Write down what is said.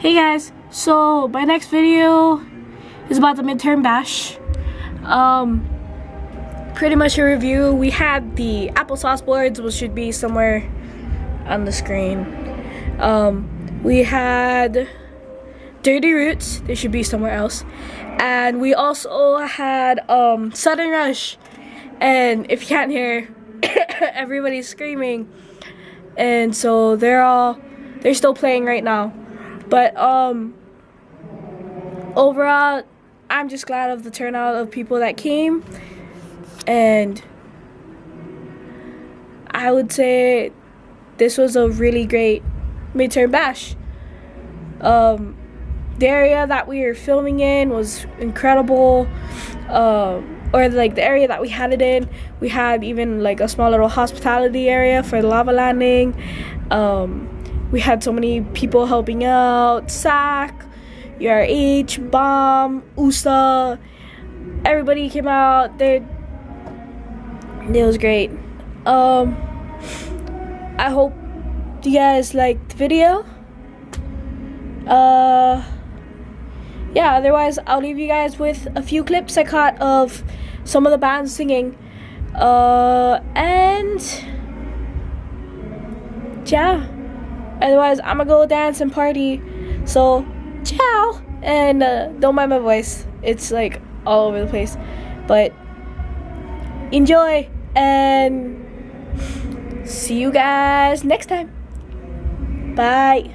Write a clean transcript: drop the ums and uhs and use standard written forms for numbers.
Hey guys, so my next video is about the midterm bash. Pretty much a review. We had the applesauce boards, which should be somewhere on the screen. We had dirty roots, they should be somewhere else. And we also had sudden rush. And if you can't hear, everybody's screaming. And so they're still playing right now. But overall, I'm just glad of the turnout of people that came, and I would say this was a really great midterm bash. The area that we were filming in was incredible, or like the area that we had it in. We had even like a small little hospitality area for the lava landing. We had so many people helping out, SAC, URH, Bomb, USA, everybody came out. It was great. I hope you guys liked the video. Yeah, otherwise I'll leave you guys with a few clips I caught of some of the bands singing. And yeah. Otherwise, I'm gonna go dance and party. So, ciao! And don't mind my voice. It's like all over the place. But enjoy and see you guys next time. Bye.